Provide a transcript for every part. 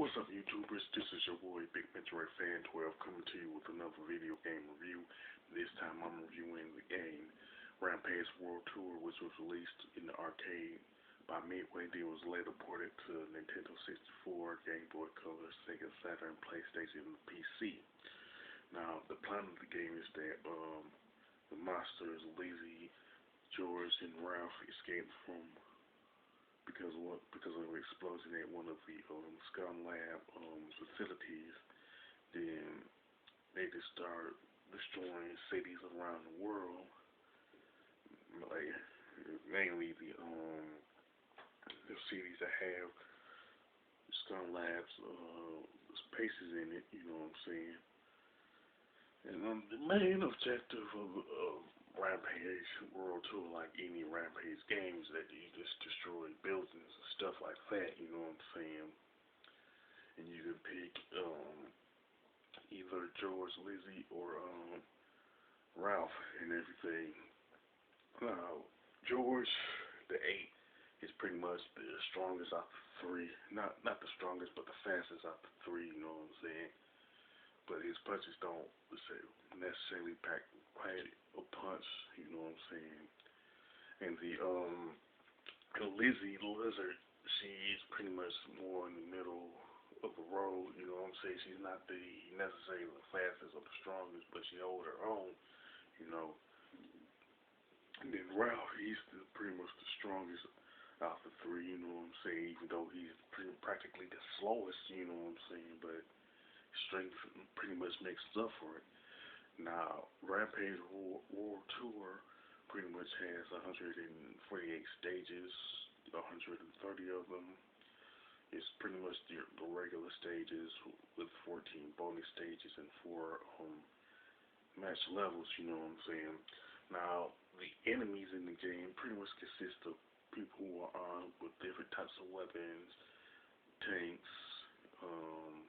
What's up, YouTubers? This is your boy Big Metroid Fan 12 coming to you with another video game review. This time I'm reviewing the game Rampage World Tour, which was released in the arcade by Midway. It was later ported to Nintendo 64, Game Boy Color, Sega Saturn, PlayStation, and PC. Now, the plot of the game is that the monsters Lizzie, George, and Ralph escape from because of an explosion at one of the Scum Lab facilities. Then they just start destroying cities around the world, like mainly the cities that have Scum Labs spaces in it. You know what I'm saying? And the main objective of Rampage World Tour, like any Rampage games, that you just destroy buildings and stuff like that. You know what I'm saying? And you can pick either George, Lizzie, or Ralph and everything. Now, George, the eight, is pretty much the strongest out of the three. Not the strongest, but the fastest out of the three. You know what I'm saying? But his punches don't, let's say, necessarily pack quite a punch. You know what I'm saying? And Lizzie the lizard, she's pretty much more in the middle of the road. You know what I'm saying? She's not the necessarily the fastest or the strongest, but she holds her own. You know. And then Ralph, he's pretty much the strongest out of the three. You know what I'm saying? Even though he's practically the slowest. You know what I'm saying? But strength pretty much makes up for it. Now, Rampage World Tour pretty much has 148 stages, 130 of them. It's pretty much the regular stages with 14 bonus stages and 4 match levels, you know what I'm saying? Now, the enemies in the game pretty much consist of people who are armed with different types of weapons, tanks, um,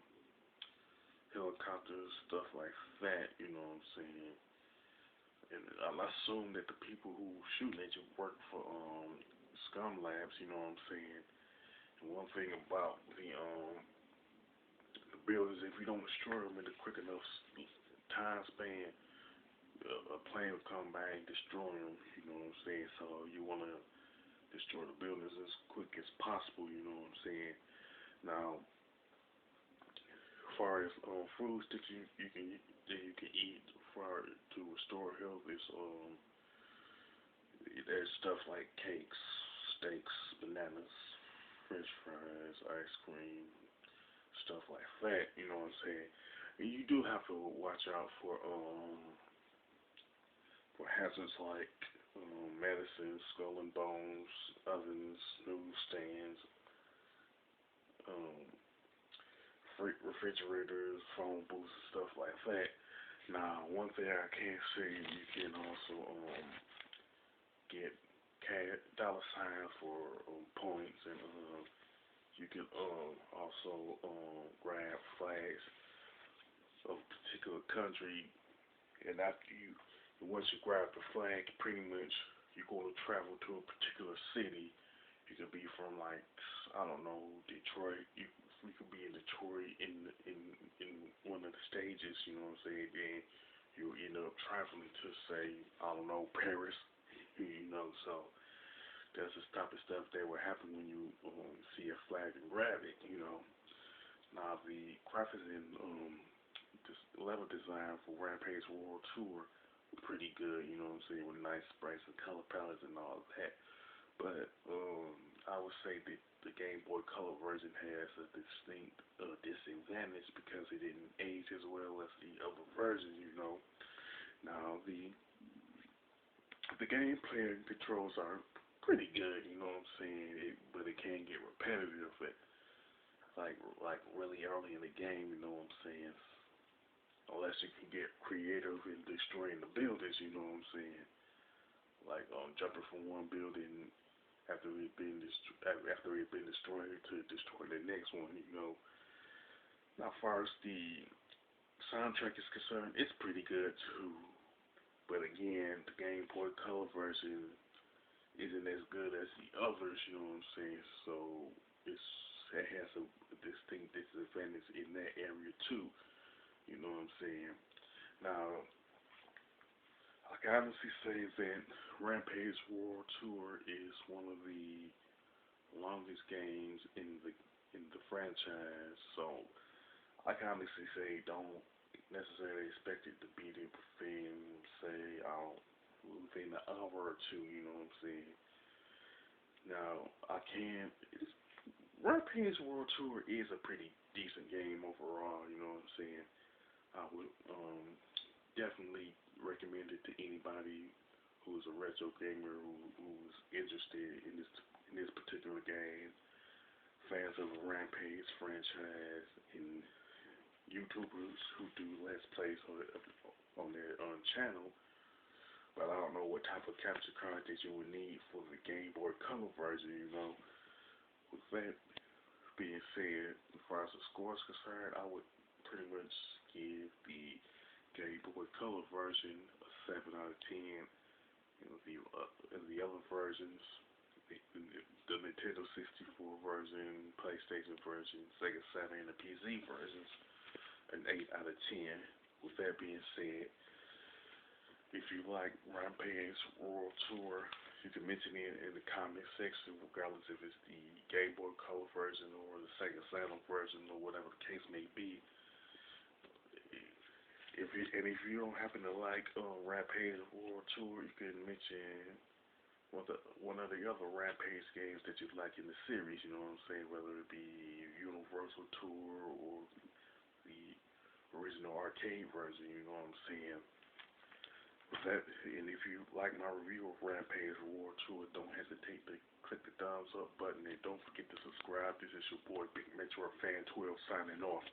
helicopters, stuff like that, you know what I'm saying? And I assume that the people who shooting at you work for Scum Labs, you know what I'm saying? And one thing about the buildings, if you don't destroy them in a quick enough time span, a plane will come by and destroy them, you know what I'm saying? So you want to destroy the buildings as quick as possible, you know what I'm saying? Now, as far as foods that you can eat for to restore health is there's stuff like cakes, steaks, bananas, French fries, ice cream, stuff like that. You know what I'm saying? And you do have to watch out for hazards like medicine, skull and bones, ovens, newsstands, um, refrigerators, phone booths, and stuff like that. Now, one thing I can say, you can also get dollar signs for points, and you can also grab flags of a particular country, and after once you grab the flag, pretty much you're going to travel to a particular city. You could be from like I don't know Detroit. You could be in Detroit in one of the stages. You know what I'm saying? Then you end up traveling to say I don't know Paris. You know, so that's the type of stuff that will happen when you see a flag and grab it. You know. Now the graphics and this level design for Rampage World Tour were pretty good. You know what I'm saying? With nice sprites and color palettes and all of that. But I would say that the Game Boy Color version has a distinct disadvantage because it didn't age as well as the other versions. You know. Now the gameplay and controls are pretty good. You know what I'm saying? But it can get repetitive. Like really early in the game. You know what I'm saying? Unless you can get creative in destroying the buildings. You know what I'm saying? Like jumping from one building after it been destroyed to destroy the next one. You know. Now, as far as the soundtrack is concerned, it's pretty good too. But again, the Game Boy Color version isn't as good as the others. You know what I'm saying? So it's that has a distinct disadvantage in that area too. You know what I'm saying? Now, I can honestly say that Rampage World Tour is one of the longest games in the franchise. So I can honestly say don't necessarily expect it to beat it within, say, within an hour or two. You know what I'm saying? Now I can. Rampage World Tour is a pretty decent game overall. You know what I'm saying? I would definitely recommend it to anybody who is a retro gamer who's interested in this particular game. Fans of the Rampage franchise and YouTubers who do Let's Plays on their channel. But I don't know what type of capture card that you would need for the Game Boy Color version. You know, with that being said, as far as the score is concerned, I would pretty much give the Game Boy Color version a 7 out of 10. The other versions, the Nintendo 64 version, PlayStation version, Sega Saturn, and the PC versions, an 8 out of 10. With that being said, if you like Rampage World Tour, you can mention it in the comment section, regardless if it's the Game Boy Color version or the Sega Saturn version or whatever the case may be. If you don't happen to like Rampage World Tour, you can mention one of the other Rampage games that you like in the series. You know what I'm saying? Whether it be Universal Tour or the original arcade version. You know what I'm saying? With that, and if you like my review of Rampage World Tour, don't hesitate to click the thumbs up button and don't forget to subscribe. This is your boy Big Metro Fan 12 signing off.